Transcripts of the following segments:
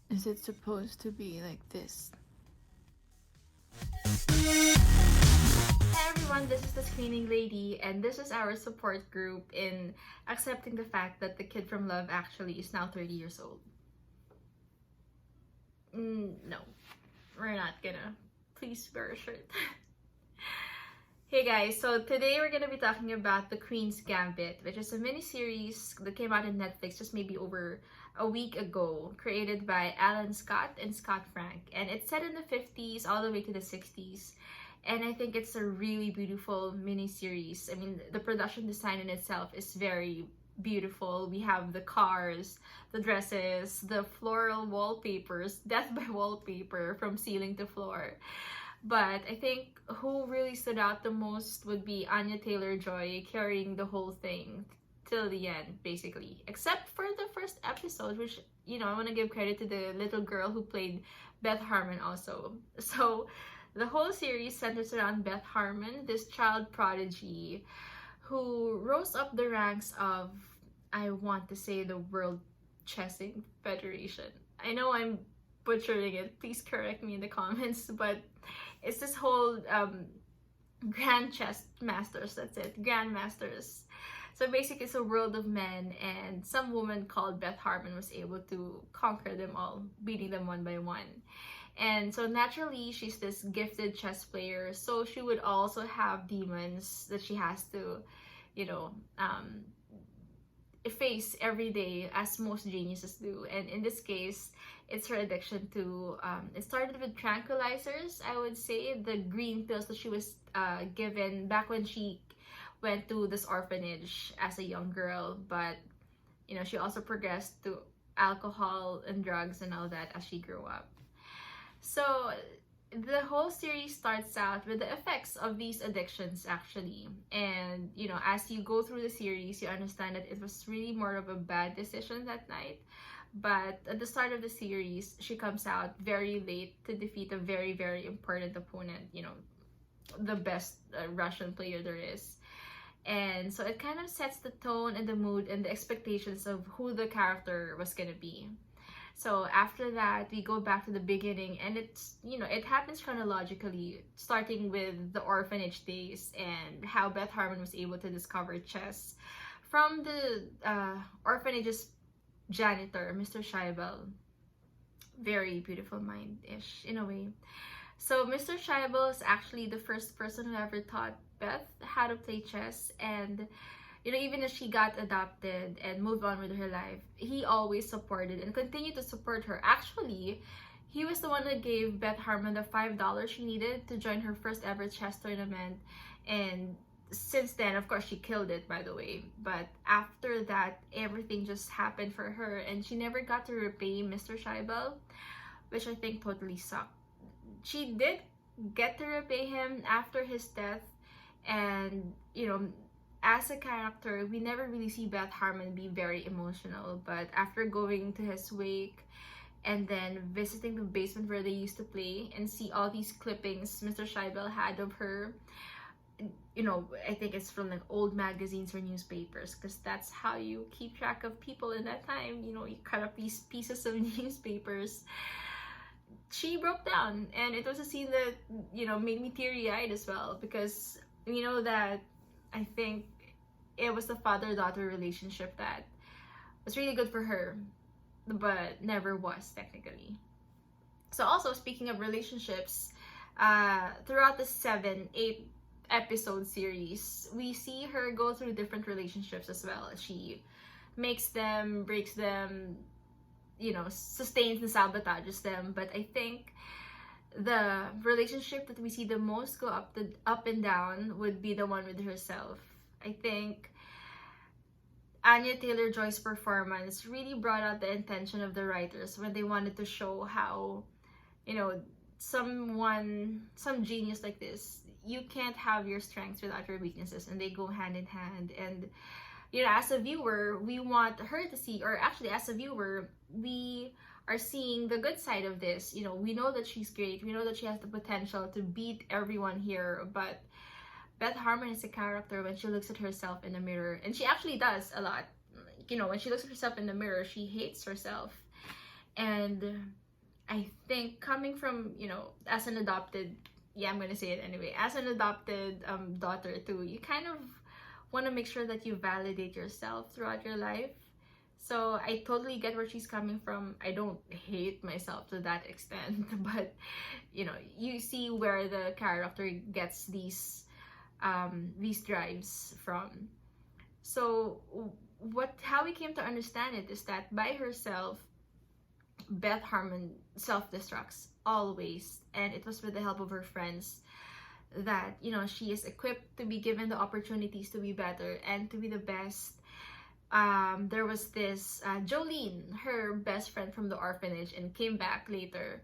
Is it supposed to be like this? Hi everyone, this is the Screening Lady, and this is our support group in accepting the fact that the kid from Love Actually is now 30 years old. No, we're not gonna. Please wear a shirt. Hey guys, so today we're gonna be talking about The Queen's Gambit, which is a miniseries that came out on Netflix just maybe over a week ago, created by Alan Scott and Scott Frank. And it's set in the 50s all the way to the 60s. And I think it's a really beautiful miniseries. I mean, the production design in itself is very beautiful. We have the cars, the dresses, the floral wallpapers, death by wallpaper from ceiling to floor. But I think who really stood out the most would be Anya Taylor-Joy carrying the whole thing till the end, basically. Except for the first episode, which, I want to give credit to the little girl who played Beth Harmon also. So the whole series centers around Beth Harmon, this child prodigy who rose up the ranks of, I want to say, the World Chessing Federation. I know I'm butchering it, please correct me in the comments, but it's this whole Grand Chess Masters, that's it, Grandmasters. So basically it's a world of men, and some woman called Beth Harmon was able to conquer them all, beating them one by one. And so naturally she's this gifted chess player, so she would also have demons that she has to, face every day, as most geniuses do. And in this case, it's her addiction to it started with tranquilizers, I would say, the green pills that she was given back when she went to this orphanage as a young girl. But she also progressed to alcohol and drugs and all that as she grew up. So the whole series starts out with the effects of these addictions, actually. And as you go through the series, you understand that it was really more of a bad decision that night. But at the start of the series, she comes out very late to defeat a very, very important opponent, the best Russian player there is. And so it kind of sets the tone and the mood and the expectations of who the character was going to be. So after that, we go back to the beginning, and it's, it happens chronologically, starting with the orphanage days and how Beth Harmon was able to discover chess from the orphanage's janitor, Mr. Scheibel. Very beautiful mind-ish in a way. So Mr. Scheibel is actually the first person who ever taught Beth how to play chess, and even as she got adopted and moved on with her life, he always supported and continued to support her. Actually, he was the one that gave Beth Harmon the $5 she needed to join her first ever chess tournament. And since then, of course, she killed it, by the way. But after that, everything just happened for her, and she never got to repay Mr. Scheibel, which I think totally sucked. She did get to repay him after his death, and as a character, we never really see Beth Harmon be very emotional. But after going to his wake and then visiting the basement where they used to play and see all these clippings Mr. Scheibel had of her, I think it's from like old magazines or newspapers, because that's how you keep track of people in that time. You cut up these pieces of newspapers. She broke down, and it was a scene that made me teary-eyed as well, because that I think it was the father-daughter relationship that was really good for her, but never was technically. So also, speaking of relationships, throughout the 7-8 episode series, we see her go through different relationships as well. She makes them, breaks them, sustains and sabotages them. But I think the relationship that we see the most go up and down would be the one with herself. I think Anya Taylor-Joy's performance really brought out the intention of the writers when they wanted to show how, some genius like this, you can't have your strengths without your weaknesses, and they go hand in hand. And as a viewer, we want her to see, or actually as a viewer, we are seeing the good side of this. We know that she's great, we know that she has the potential to beat everyone here, but Beth Harmon is a character when she looks at herself in the mirror, and she actually does a lot. When she looks at herself in the mirror, she hates herself. And I think coming from, as an adopted, yeah, I'm gonna say it anyway, as an adopted daughter too, you kind of want to make sure that you validate yourself throughout your life. So I totally get where she's coming from. I don't hate myself to that extent, but you see where the character gets these drives from. So how we came to understand it is that by herself, Beth Harmon self-destructs always, and it was with the help of her friends that she is equipped to be given the opportunities to be better and to be the best. There was this Jolene, her best friend from the orphanage, and came back later.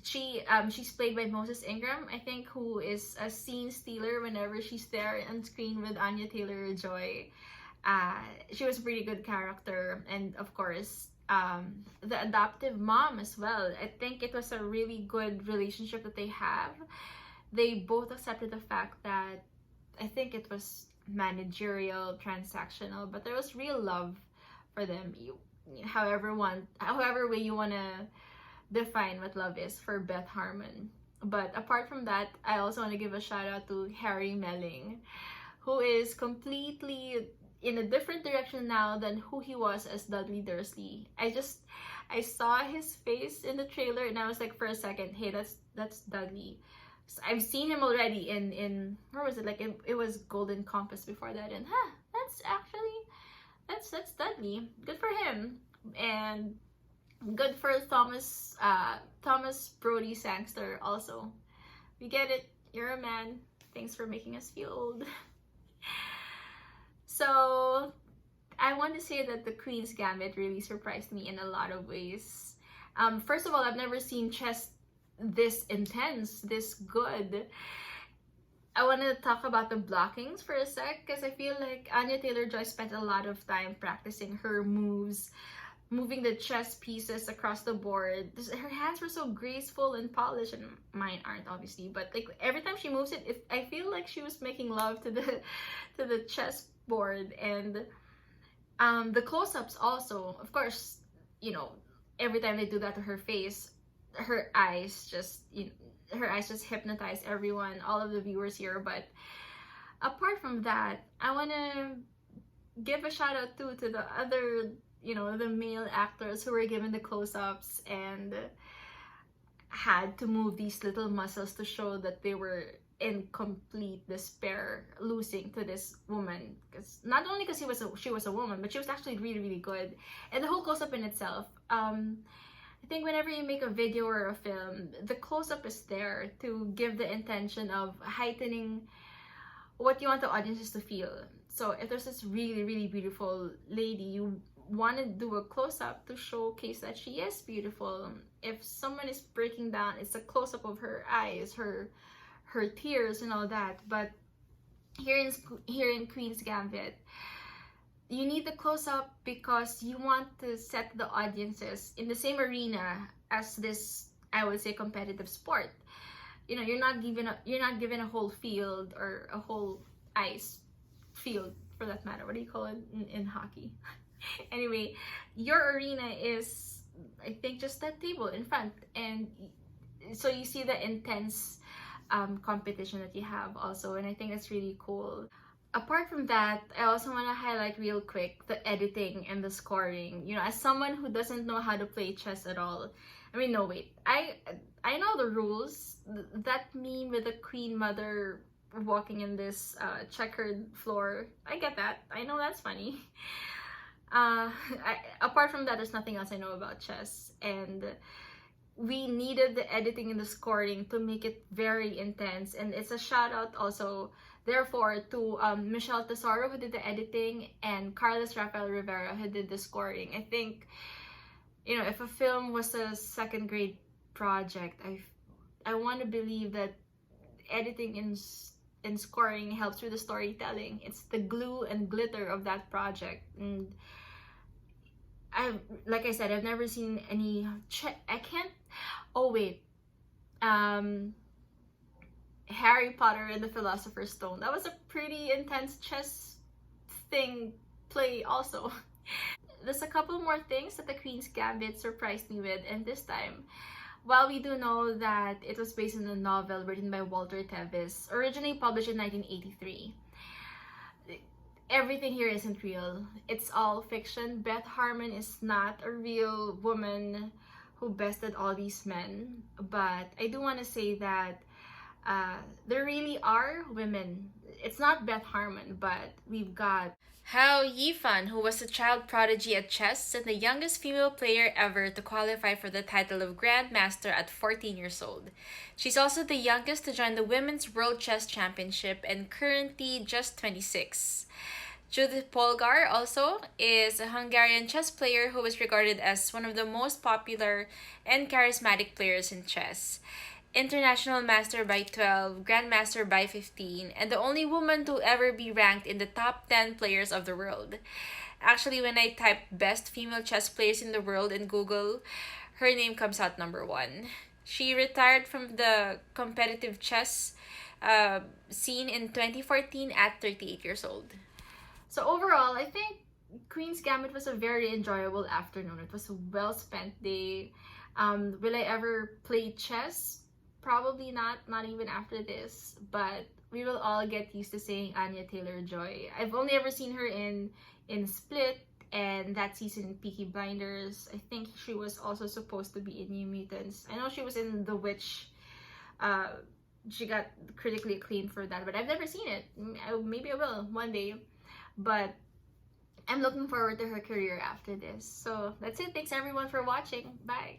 She's played by Moses Ingram, I think, who is a scene stealer whenever she's there on screen with Anya Taylor-Joy. She was a pretty good character, and of course, the adoptive mom as well. I think it was a really good relationship that they have. They both accepted the fact that, I think it was managerial, transactional, but there was real love for them. However way you want to define what love is for Beth Harmon. But apart from that, I also want to give a shout out to Harry Melling, who is completely in a different direction now than who he was as Dudley Dursley. I saw his face in the trailer and I was like, for a second, hey, that's Dudley. So I've seen him already in where was it? Like it was Golden Compass before that, and that's Dudley. Good for him, and good for Thomas Brody Sangster also. We get it. You're a man. Thanks for making us feel old. So I want to say that the Queen's Gambit really surprised me in a lot of ways. First of all, I've never seen chess this intense, this good. I want to talk about the blockings for a sec, because I feel like Anya Taylor-Joy spent a lot of time practicing her moves, moving the chess pieces across the board. Her hands were so graceful and polished, and mine aren't, obviously, but like every time she moves it, I feel like she was making love to the chess board. And the close-ups also, of course, every time they do that to her face, her eyes just hypnotize everyone, all of the viewers here. But apart from that, I want to give a shout out to the other, the male actors who were given the close-ups and had to move these little muscles to show that they were in complete despair, losing to this woman. Because not only because she was a woman, but she was actually really, really good. And the whole close-up in itself, I think whenever you make a video or a film, the close-up is there to give the intention of heightening what you want the audiences to feel. So if there's this really, really beautiful lady, you want to do a close-up to showcase that she is beautiful. If someone is breaking down, it's a close-up of her eyes, her tears and all that. But here in Queen's Gambit, you need the close-up because you want to set the audiences in the same arena as this, I would say, competitive sport. You're not given a whole field, or a whole ice field for that matter. What do you call it in hockey? Anyway, your arena is, I think, just that table in front, and so you see the intense competition that you have also, and I think that's really cool. Apart from that, I also want to highlight real quick the editing and the scoring. As someone who doesn't know how to play chess at all, I know the rules. That meme with the Queen Mother walking in this checkered floor, I get that. I know that's funny. Apart from that, there's nothing else I know about chess, and we needed the editing and the scoring to make it very intense. And it's a shout out also, therefore, to Michelle Tesoro, who did the editing, and Carlos Rafael Rivera, who did the scoring. I think, if a film was a second grade project, I want to believe that editing and scoring helps with the storytelling. It's the glue and glitter of that project. And like I said, I've never seen any Harry Potter and the Philosopher's Stone. That was a pretty intense chess play also. there's a couple more things that the Queen's Gambit surprised me with, and this time, while we do know that it was based on a novel written by Walter Tevis, originally published in 1983, everything here isn't real. It's all fiction. Beth Harmon is not a real woman who bested all these men, but I do want to say that there really are women. It's not Beth Harmon, but we've got Hao Yifan, who was a child prodigy at chess and the youngest female player ever to qualify for the title of Grandmaster at 14 years old. She's also the youngest to join the Women's World Chess Championship and currently just 26. Judith Polgar also is a Hungarian chess player who is regarded as one of the most popular and charismatic players in chess. International Master by 12, Grandmaster by 15, and the only woman to ever be ranked in the top 10 players of the world. Actually, when I type best female chess players in the world in Google, her name comes out number 1. She retired from the competitive chess scene in 2014 at 38 years old. So overall, I think Queen's Gambit was a very enjoyable afternoon. It was a well-spent day. Will I ever play chess? Probably not even after this, but we will all get used to saying Anya Taylor-Joy. I've only ever seen her in Split and that season in Peaky Blinders. I think she was also supposed to be in New Mutants. I know she was in The Witch. She got critically acclaimed for that, but I've never seen it. Maybe I will one day, but I'm looking forward to her career after this. So that's it. Thanks everyone for watching. Bye.